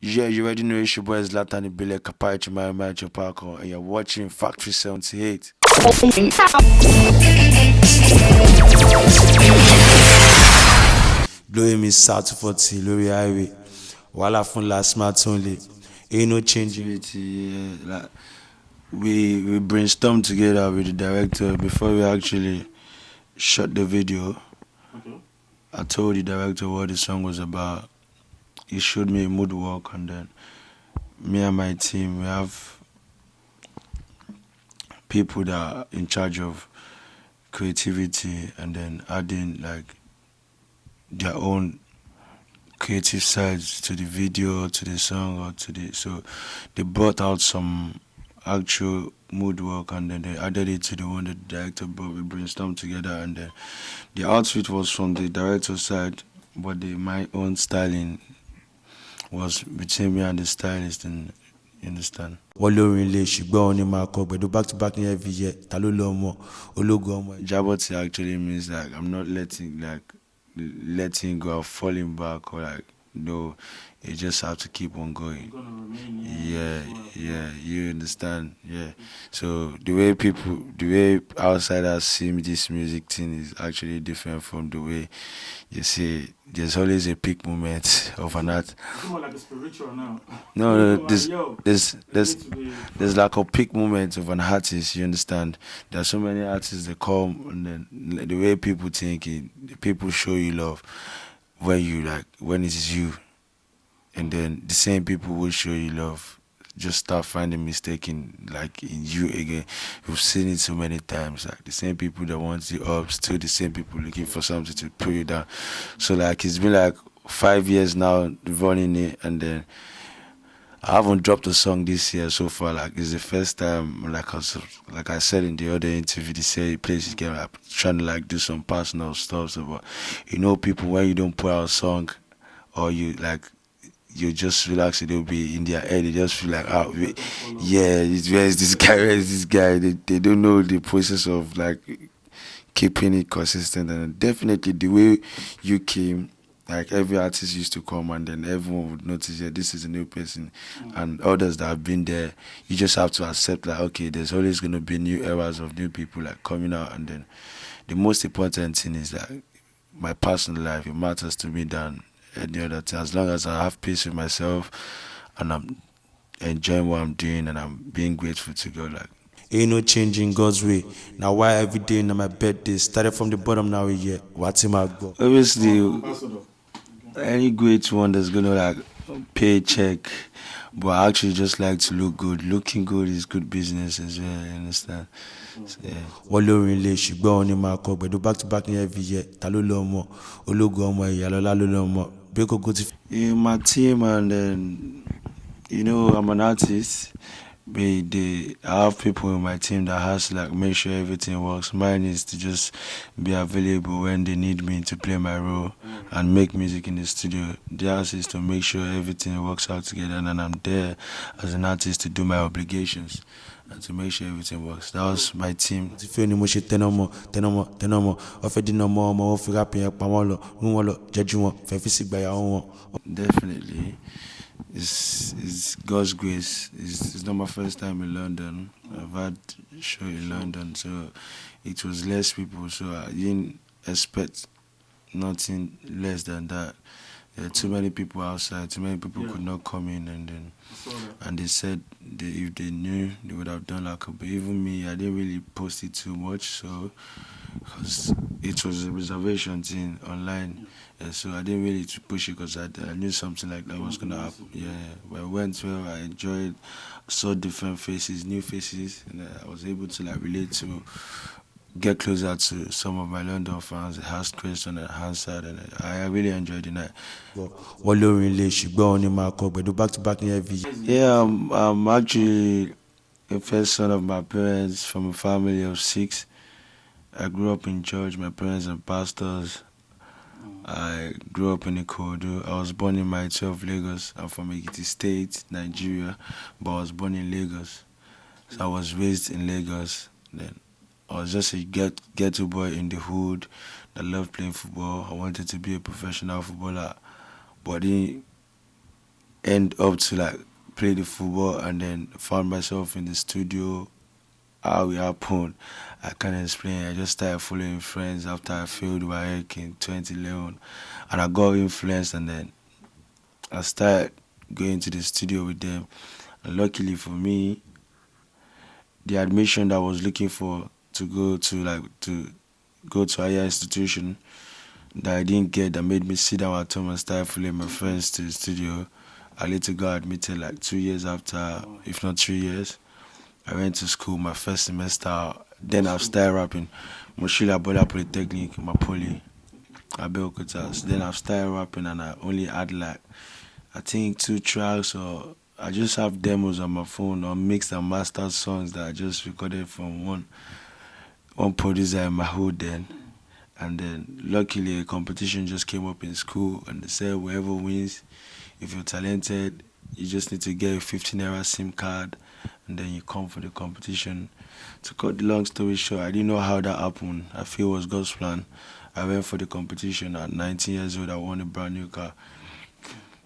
Yeah, you already know it's your boy Zlatan Ibile Kapaichi my Parko, and you're watching Factory 78. Blowing me south 40, Lori Highway. While I found last smart only. Ain't no changing it. Yeah, like, we brainstormed together with the director before we actually shot the video. Okay. I told the director what the song was about. He showed me a mood walk, and then me and my team, we have people that are in charge of creativity and then adding like their own creative sides to the video, to the song, or to the so they brought out some actual mood work and then they added it to the one that the director brought. We brainstormed together and then the outfit was from the director's side, but my own styling was between me and the stylist, and you understand. Wọ́n lórin ilé ṣùgbọ́n òun ni máa kọ gbẹ̀dọ̀ back to back ní every year ta ló lọ ọmọ ológun ọmọ. Jaboti actually means like I'm not letting go or falling back or like no, you just have to keep on going. Yeah, you understand. Yeah. So the way outsiders see this music thing is actually different from the way you see. There's always a peak moment of an art. It's more like a spiritual now. No, there's like a peak moment of an artist. You understand? There's so many artists that come, and then the way people think it, people show you love when it is you, and then the same people will show you love. Just start finding mistake in you again. We've seen it so many times. Like the same people that want you up, still the same people looking for something to pull you down. So like it's been like 5 years now running it, and then I haven't dropped a song this year so far. Like it's the first time. Like I said in the other interview, they say plays again. I'm trying to like do some personal stuff. So, but people when you don't put out a song, or you just relax, they'll be in their head. They just feel like, where is this guy? Where is this guy? They don't know the process of like keeping it consistent. And definitely the way you came, like every artist used to come and then everyone would notice, yeah, this is a new person. And others that have been there, you just have to accept like, okay, there's always going to be new eras of new people like coming out. And then the most important thing is that my personal life, it matters to me than any other thing. As long as I have peace with myself and I'm enjoying what I'm doing and I'm being grateful to God, like ain't no changing God's way. Now why every day on my birthday started from the bottom, now we here. What's in my go? Obviously, any great one that's gonna like pay a check, but I actually just like to look good. Looking good is good business as well. You understand? Wọ́n lórin ilé ṣùgbọ́n òun ni máa kọ gbẹ̀dọ̀ back to back ní every year ta ló lọ ọmọ ológun ọmọ ìyàlọ́lá ló lọ ọmọ bí kòkó ti. My team and then I'm an artist. I have people in my team that has to like make sure everything works. Mine is to just be available when they need me to play my role and make music in the studio. Theirs is to make sure everything works out together, and then I'm there as an artist to do my obligations and to make sure everything works. That was my team. Definitely. It's God's grace. It's not my first time in London. I've had a show in London, so it was less people, so I didn't expect nothing less than that. There are too many people outside, too many people could not come in, and they said if they knew, they would have done like a. But even me, I didn't really post it too much, so because it was a reservation thing online, so I didn't really to push it because I knew something like that was gonna happen. Yeah, but it went well. I enjoyed, saw different faces, new faces, and I was able to like relate to. Get closer to some of my London fans, ask questions and answered, and I really enjoyed the night. Back to back every year. Yeah, I'm actually a first son of my parents from a family of 6. I grew up in church. My parents are pastors. I grew up in Ikodu. I was born in my 12 Lagos. I'm from Ekiti State, Nigeria, but I was born in Lagos. So I was raised in Lagos. Then I was just a ghetto boy in the hood that loved playing football. I wanted to be a professional footballer, but end up to like play the football, and then found myself in the studio. How it happened, I can't explain. I just started following friends after I failed WAEC in 2011, and I got influenced, and then I started going to the studio with them. And luckily for me, the admission that I was looking for to go to higher institution that I didn't get, that made me sit down at home and start following my friends to the studio. I later got admitted like 2 years after, if not 3 years. I went to school my first semester. Then I started rapping. Moshila Bola Polytechnic, Mapoli, Abeokuta. So then I started rapping, and I only had like, I think 2 tracks, or I just have demos on my phone, or mixed and mastered songs that I just recorded from one producer in my hood then. And then luckily a competition just came up in school, and they said whoever wins, if you're talented, you just need to get a 15 naira SIM card, and then you come for the competition. To cut the long story short, I didn't know how that happened. I feel it was God's plan. I went for the competition at 19 years old. I won a brand new car.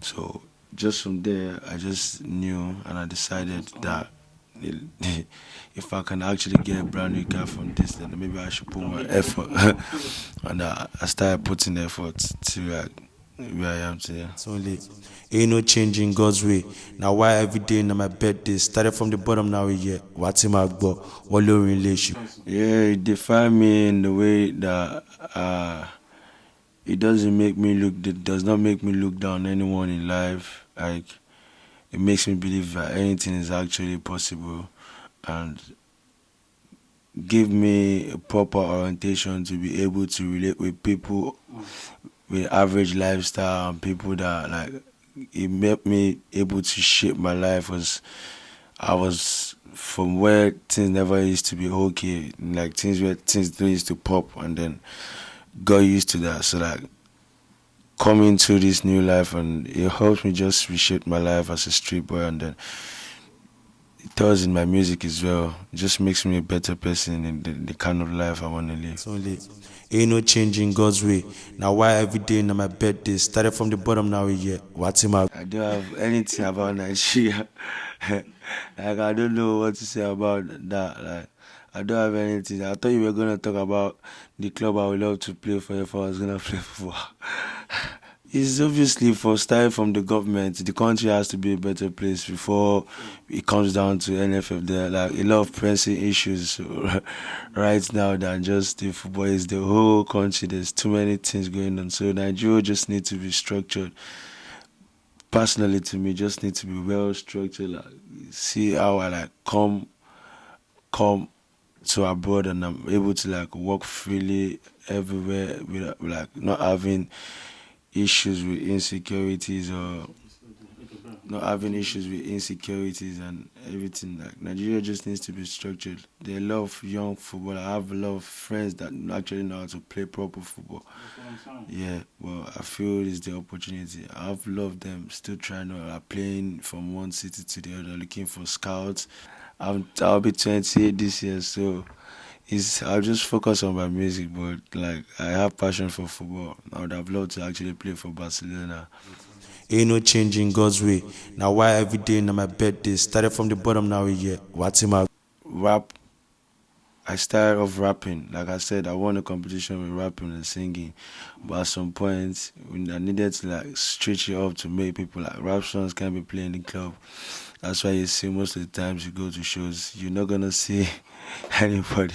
So just from there, I just knew, and I decided that if I can actually get a brand new car from this, then maybe I should put more effort. And I started putting effort to like where I am today. It's only ain't no changing God's way. Now why every day na my birthday? Started from the bottom now yeah. What's in my book? What low relationship? Yeah, it defined me in the way that it doesn't make me look. It does not make me look down on anyone in life. Like, it makes me believe that anything is actually possible, and give me a proper orientation to be able to relate with people with average lifestyle, and people that like, it made me able to shape my life. Was I was from where things never used to be okay, like things where things don't used to pop, and then got used to that. So like, coming to this new life, and it helps me just reshape my life as a street boy, and then it does in my music as well. It just makes me a better person in the kind of life I want to live. It's only ain't no changing God's way. Now why every day na my birthday? Started from the bottom now yeah. What's in my I don't have anything about Nigeria. Like, I don't know what to say about that. Like, I don't have anything. I thought you were gonna talk about the club I would love to play for if I was gonna play for. It's obviously for starting from the government. The country has to be a better place before it comes down to NFF. There are like a lot of pressing issues right now than just the football. It's the whole country. There's too many things going on. So Nigeria just needs to be structured. Personally, to me, just need to be well structured. Like, see how I like come to abroad, and I'm able to like walk freely everywhere without like not having issues with insecurities, or not having issues with insecurities and everything. Like, Nigeria just needs to be structured. There are a lot of young football. I have a lot of friends that actually know how to play proper football. That's what I'm saying. Yeah, well, I feel it's the opportunity. I have a lot of them still trying to playing from one city to the other, looking for scouts. I'll be 28 this year, so I'll just focus on my music. But like, I have passion for football. I would have loved to actually play for Barcelona. ain't no changing God's way. Now why every day na my birthday? Started from the bottom now yeah. What's in my Rap. I started off rapping. Like I said, I won a competition with rapping and singing. But at some point, when I needed to like stretch it up to make people like, rap songs can be playing in the club. That's why you see most of the times you go to shows, you're not gonna see anybody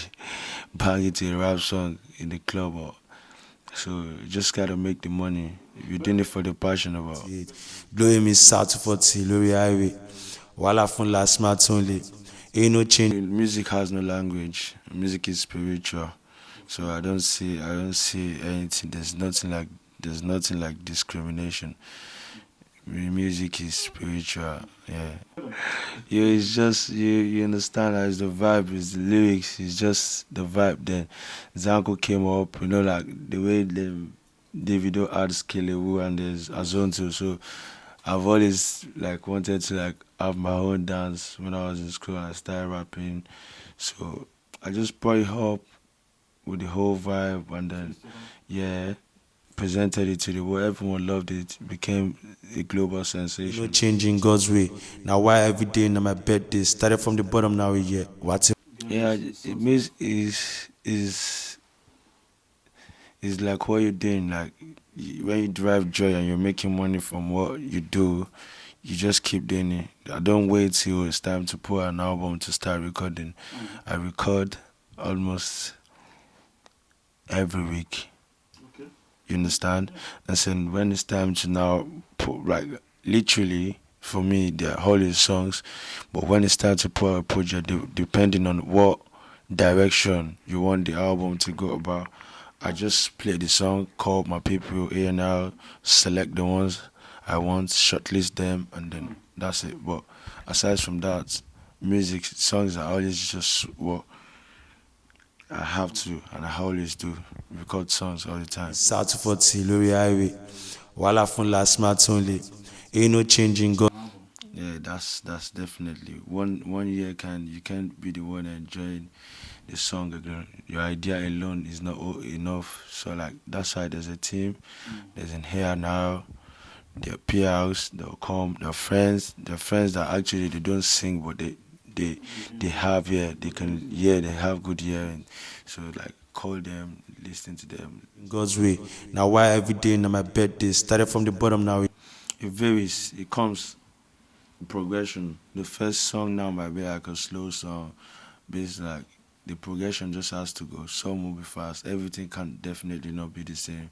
bang into a rap song in the club. Or so you just gotta make the money. If you're doing it for the passion about. blowing me south 40 Lori Highway? Wala fun last smart only. Ain't no change. Music has no language. Music is spiritual. So I don't see anything. There's nothing like discrimination. Music is spiritual. Yeah. Yeah, it's just you understand that it's the vibe, it's the lyrics, it's just the vibe. Then Zanku came up, like the way the Davido adds Kelewu and there's Azonto. So I've always like wanted to like have my own dance when I was in school, and I started rapping. So I just brought it up with the whole vibe, and then yeah, presented it to the world. Everyone loved it. Became a global You sensation. know, changing God's way. Now why every day na my birthday? Started from the bottom, now we here. What's Get Yeah, this it songs. means is like what you're doing. Like when you derive joy and you're making money from what you do, you just keep doing it. I don't wait till it's time to put an album to start recording. I record almost every week. Okay. You understand? And so when it's time to now put, like, literally for me they're holiday songs, but when it's time to put a project, depending on what direction you want the album to go about, I just play the song, call my people A&R, select the ones I want, shortlist them, and then that's it. But aside from that, music songs are always just what I have to, and I always do, record songs all the time. South 40 Lori Highway? Wala fun last smart only. Ain't no changing God. Album. Yeah, that's definitely one year you can't be the one enjoying the song again. Your idea alone is not enough. So like that's why there's a team, there's in here now, their peers, they'll come, their friends that actually they don't sing but they have they have good hearing. So like call them, listen to them. God's way. Now why every day na my birthday? Started from the bottom, now we It varies, it comes progression. The first song now might be like a slow song, based like the progression just has to go. Some will be fast. Everything can definitely not be the same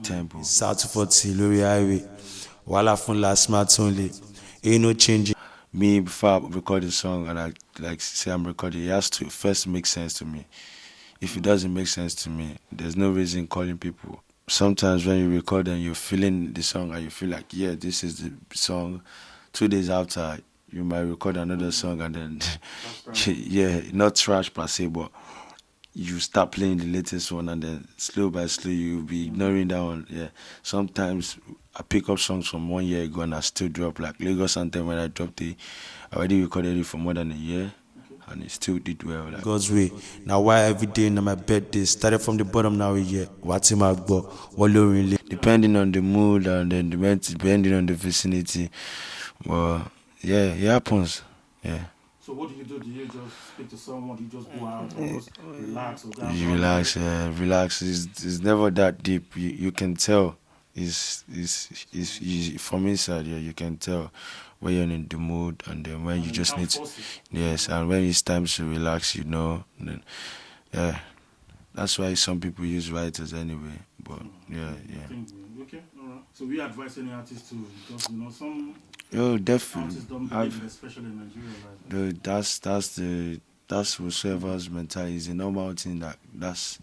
tempo. South 40 Lori Highway. Wala fun last smart only. Ain't no changing. Me before I record a song and I like say I'm recording, it has to first make sense to me. If it doesn't make sense to me, there's no reason calling people. Sometimes when you record and you're feeling the song and you feel like, yeah, this is the song, 2 days after you might record another song and then That's right. yeah, not trash per se, but you start playing the latest one and then slow by slow you'll be ignoring that one. Yeah. Sometimes I pick up songs from 1 year ago and I still drop like Lagos Anthem when I dropped it. I already recorded it for more than a year and it still did well. Like God's way. Now why every day na my birthday? Started from the bottom, now we here. What's in my book? What Lori depending on the mood and then depending on the vicinity. Well, yeah, it happens. Yeah. So what do you do? Do you just speak to someone? Do you just go out or just relax or go out? You relax, relax. It's never that deep. You can tell. From inside. Yeah, you can tell when you're in the mood, and then when And you you just can't need, force it. yes, and when it's time to relax, you know. And then, yeah, that's why some people use writers anyway. But yeah, I think okay, all right. So we advise any artist to because some yo, definitely. artists don't believe it, especially in Nigeria, right? That's whoever's mentality is a normal thing. That's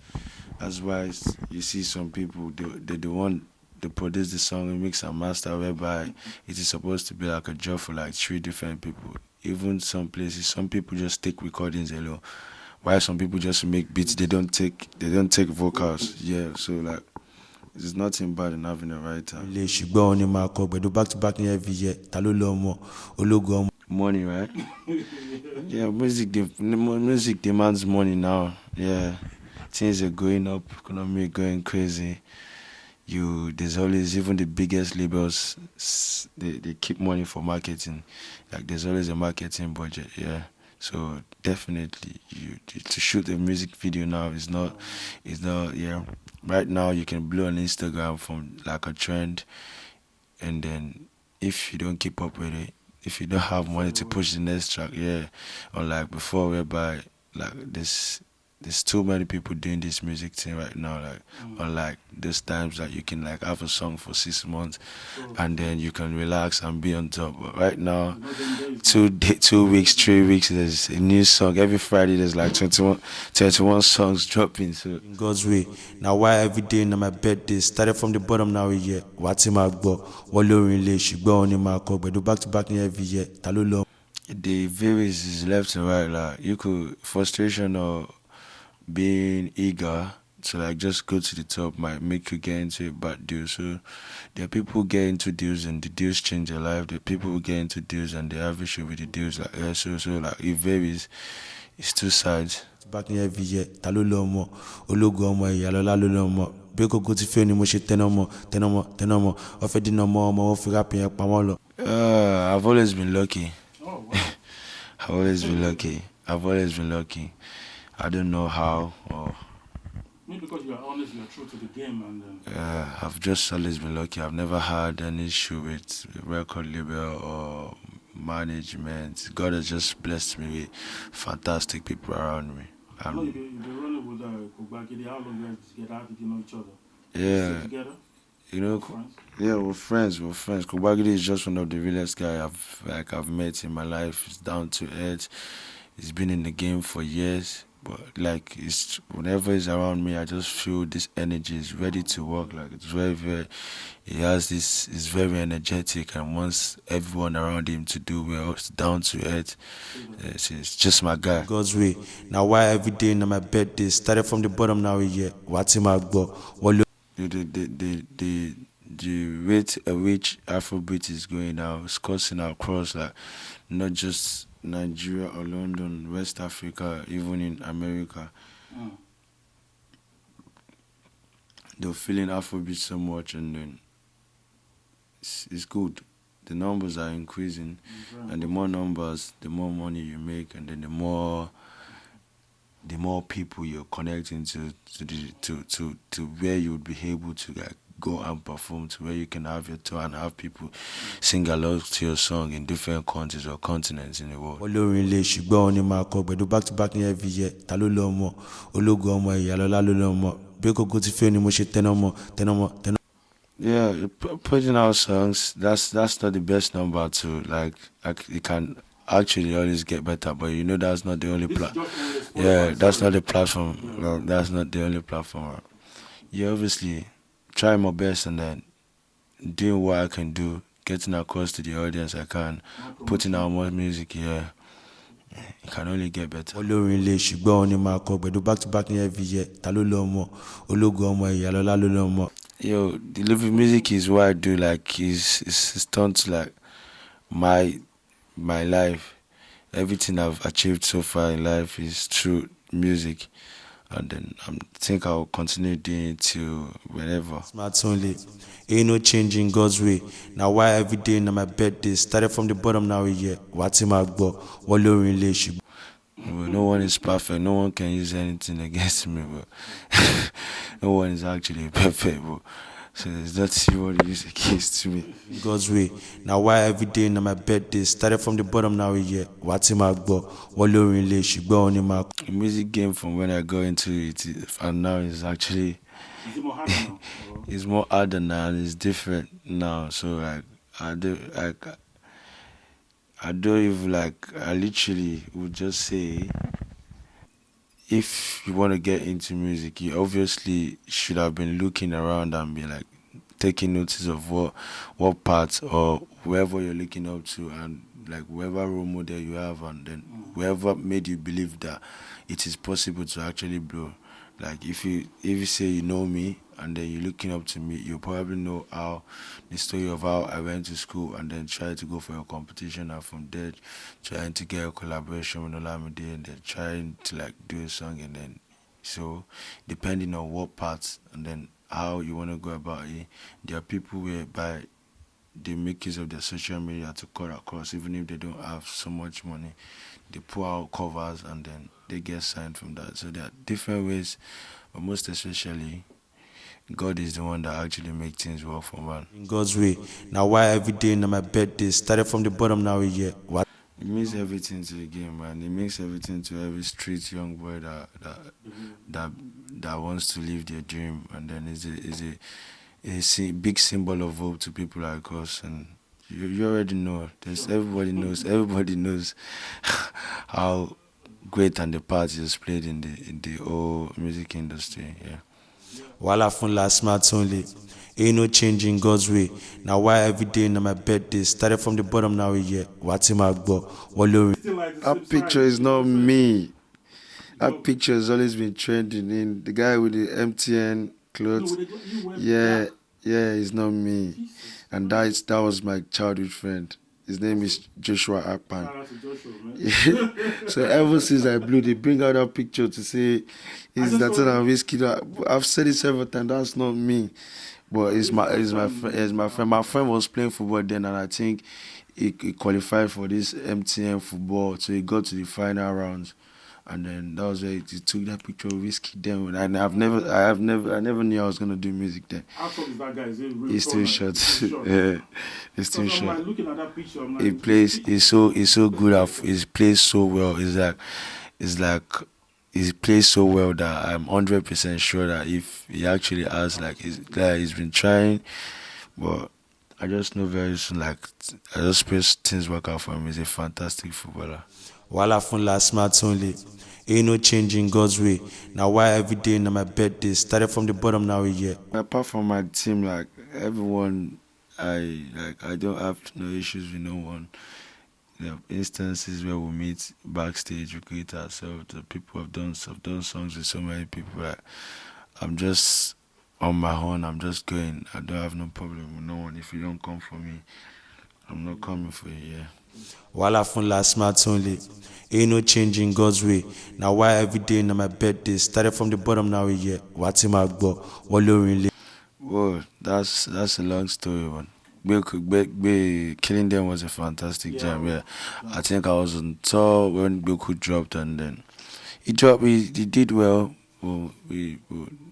why you see some people they want to produce the song and mix and master whereby it is supposed to be like a job for like 3 different people. Even some places, some people just take recordings alone. While some people just make beats, they don't take vocals. Yeah, so like there's nothing bad in having a writer. lè ṣùgbọ́n òun ni máa kọ gbẹ̀dú back to back ní every year. Ta ló lọ mọ̀? Ológun ọmọ. Money, right? Yeah, music demands money now. Yeah, things are going up, economy going crazy. There's always even the biggest labels. They keep money for marketing. Like there's always a marketing budget. Yeah, so definitely to shoot a music video now is not. Yeah, right now you can blow on Instagram from like a trend, and then if you don't keep up with it, if you don't have money to push the next track, yeah, unlike before whereby like there's too many people doing this music thing right now, like unlike those times that you can like have a song for 6 months and then you can relax and be on top. But right now, You know, them days, 2 weeks, 3 weeks, there's a new song every Friday. There's like 21 songs dropping. So God's way. Now why every day na my birthday? Started from the bottom, now we here. What's in my book? What Lori lè ṣùgbọ́n òun ni máa kọ gbẹ̀dú back to back ní every year. Ta ló lọ the varies is left and right. Like you could frustration or being eager to like just go to the top might make you get into a bad deal. So there are people who get into deals and the deals change their life. There are people who get into deals and they have issue with the deals. Like yeah, so like it varies. It's two sides. back ní every year? Ta ló lọ mọ̀? Ológun ọmọ Ìyálọ́lá ló lọ mọ̀. bí kòkó ti fẹ́ ni mo ṣe tẹnumọ́ wọ́n fẹ́ dínà mọ́ ọmọ wọn fi rap yẹn pamọ́ lọ. I've always been lucky. Oh, wow. I've always been lucky. I've always been lucky. I don't know how, or Maybe because you are honest, you are true to the game, and I've just always been lucky. I've never had any issue with record label or management. God has just blessed me with fantastic people around me. I know you've been running with Kogbakidi. How long you guys together? How did you know each other? Yeah, Sit together? you know, Friends? yeah, we're friends. We're friends. Kobagidi is just one of the realest guy I've met in my life. He's down to earth. He's been in the game for years, but like it's whenever he's around me, I just feel this energy. He's ready to work. Like it's very. He has this. He's very energetic and wants everyone around him to do well. It's down to earth. It's just my guy. God's way. Now why every day na my birthday started from the bottom now yeah. What's in my gbọ́ wọ́n ló. The rate at which Afrobeat is going now is coursing across like not just Nigeria or London, West Africa, even in America. Mm. They're feeling Afrobeat so much, and then it's good. The numbers are increasing, and the more numbers, the more money you make, and then the more people you're connecting to where you would be able to like go and perform, to where you can have your tour and have people sing along to your song in different countries or continents in the world. wọ́n lórin ilé ṣùgbọ́n òun ni máa kọ gbẹ̀dú back to back ní every year ta ló lọ mọ̀ ológun ọmọ ìyàlọ́lá ló lọ mọ̀ bí kòkó ti fẹ́ ni mo ṣe tẹnumọ́. Yeah, putting out songs, that's not the best number to like it can actually always get better, but you know that's not the only This is platform. just only a Spotify, Yeah, that's sorry. not the platform. No, that's not the only platform. Yeah, obviously try my best and then doing what I can do, getting across to the audience I can, putting out more music, yeah. It can only get better. wọ́n lórin ilé ṣùgbọ́n òun ni máa kọ gbẹ̀dú back to back ní every year ta ló lọ mọ̀ ológun ọmọ ìyàlọ́lá ló lọ mọ̀. Yo, the living music is what I do. Like, it's turned to like my life. Everything I've achieved so far in life is through music, and then I think I'll continue doing it till whenever. Smart only. Ain't no changing God's way. Now why every day na my birthday started from the bottom now yeah. What's in my gbọ́ wọ́n lórin ilé ṣùgbọ́n. Well, no one is perfect. No one can use anything against me, but no one is actually perfect. But so there's nothing you want to use against me. God's way. Now why every day na my birthday started from the bottom now yeah. What's in my gbọ́ wọ́n lórin ilé ṣùgbọ́n òun ni máa kọ. The music game from when I got into it and now is actually Is it more hard now? Or- it's more harder now and it's different now. So like I don't even like I literally would just say if you want to get into music, you obviously should have been looking around and be like taking notice of what parts or whoever you're looking up to and like whoever role model you have and then whoever made you believe that it is possible to actually blow. Like if you say you know me and then you're looking up to me, you probably know how the story of how I went to school and then try to go for a competition and from there trying to get a collaboration with Olamide and then trying to like do a song and then so depending on what parts and then how you want to go about it, there are people whereby they make use of their social media to cut across even if they don't have so much money. They pull out covers and then they get signed from that. So there are different ways, but most especially, God is the one that actually makes things work for man. In God's way. Now why every day na my birthday started from the bottom now yeah. What? It means everything to the game, man. It means everything to every street young boy that wants to live their dream, and then is a big symbol of hope to people like us. And you already know. Everybody knows how great and the part he has played in the whole music industry. Yeah. Wala fun la smart only. Ain't no changing God's way. Now why every day na my birthday started from the bottom now yeah. What's in my gbọ́ wọ́n lórin. Still like the That same picture side. is not me. That picture has always been trending in the guy with the MTN No, clothes. you went Yeah, back. yeah, it's not me. Jesus. And that was my childhood friend. His name is Joshua Akpan. Shout out to Joshua, man. So ever since I blew, they bring out that picture to say it's just that saw and whiskey. I've said it several times. That's not me, but it's my friend. My friend was playing football then, and I think he qualified for this MTN football, so he got to the final rounds. And then that was where he took that picture of whiskey then. And I never knew I was gonna do music then. How tall is that guy? Is it really He's tall, too like, short. he's short? Yeah, he's too I'm short. like looking at that picture. I'm like, He plays. He's so good at. He plays so well. It's like he plays so well that I'm 100% sure that if he actually has he's been trying, but I just know very soon. Like I just pray things work out for him. He's a fantastic footballer. Wahala fun last month only. Ain't no changing God's way. Now why every day na my birthday? Started from the bottom, now we here. Apart from my team, like everyone, I don't have no issues with no one. There are instances where we meet backstage, we greet ourselves. The people have done songs with so many people. Like, I'm just on my own. I'm just going. I don't have no problem with no one. If you don't come for me, I'm not coming for you. Yeah. Wahala fun last month only. Ain't no changing God's way. Now why every day na my birthday? Started from the bottom, now we here. What's in my book? Whoa, that's a long story, man. Killing them was a fantastic jam. Yeah, I think I was on tour when Goku dropped, and then he dropped. He did well. Well,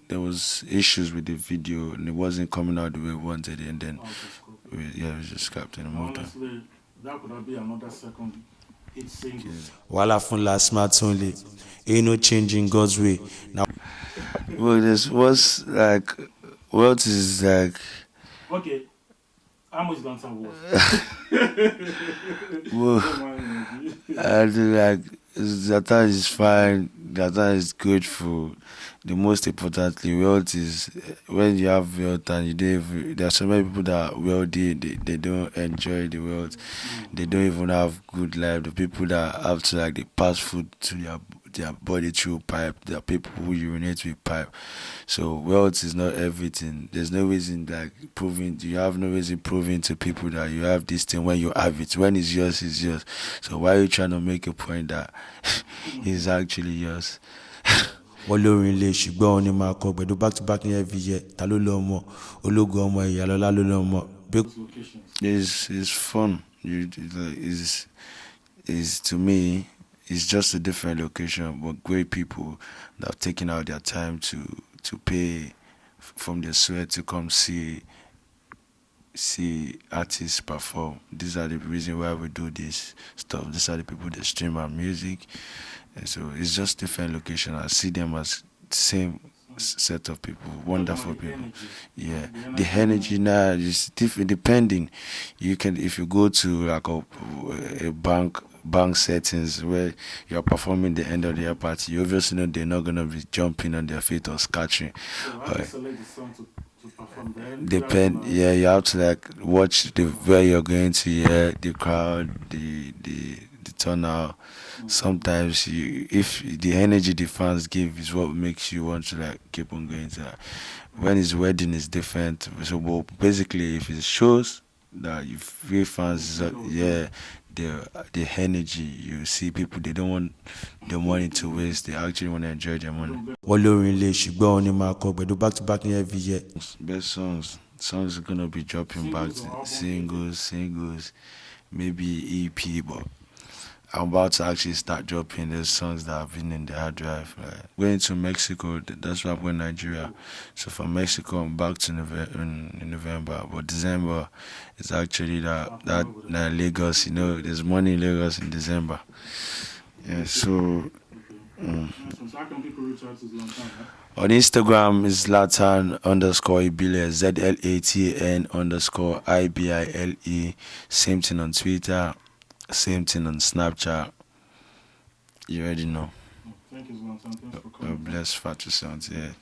there was issues with the video, and it wasn't coming out the way we wanted it, and then we just scrapped it and moved on. Honestly, that could have been another second hit single. Wahala fun last month only. Ain't no changing God's way. Now Well, this was like, what is like. Okay, how much Zlatan was? Well, I do like Zlatan is fine. Zlatan is grateful. The most importantly, wealth is when you have wealth and you don't even, there are so many people that are wealthy, they don't enjoy the wealth. They don't even have good life. The people that have to they pass food to their body through pipe. There are people who urinate with pipe. So wealth is not everything. There's no reason you have no reason proving to people that you have this thing when you have it. When it's yours, it's yours. So why are you trying to make a point that it's actually yours? wọ́n lórin ilé ṣùgbọ́n òun ni máa kọ gbẹ̀dọ̀ back to back ní every year ta ló lọ mọ̀ ológun ọmọ ìyàlọ́lá ló lọ mọ̀. It's fun. Is to me, it's just a different location, but great people that have taken out their time to pay from their sweat to come see artists perform. These are the reason why we do this stuff. These are the people that stream our music, and so it's just different location. I see them as same set of people, wonderful people. Yeah, the energy now is different. Depending, you can if you go to like a bank settings where you're performing the end of the year party, you obviously know they're not gonna be jumping on their feet or scratching. So how do you select the song to perform there? Depend. Yeah, you have to watch where you're going to. Yeah, the crowd, the turnout. Sometimes if the energy the fans give is what makes you want to keep on going to. When it's wedding, it's different. So basically, if it shows that you feel fans, the energy you see people, they don't want the money to waste. They actually want to enjoy their money. wọ́n lórin ilé ṣùgbọ́n òun ni máa kọ gbẹ̀dọ̀ back to back ní every year. Best songs are gonna be dropping back to singles, maybe EP, but I'm about to actually start dropping those songs that have been in the hard drive. Going to Mexico, that's why I'm going to Nigeria. So from Mexico, I'm back to in November. But December is actually that Lagos. There's money in Lagos in December. Yeah, so. So how can people reach out to Zlatan? On Instagram is Zlatan_Ibile, ZLATN_IBILE. Same thing on Twitter. Same thing on Snapchat. You already know. Thank you, Zlatan. Thanks for coming. God bless Fat Sounds, yeah.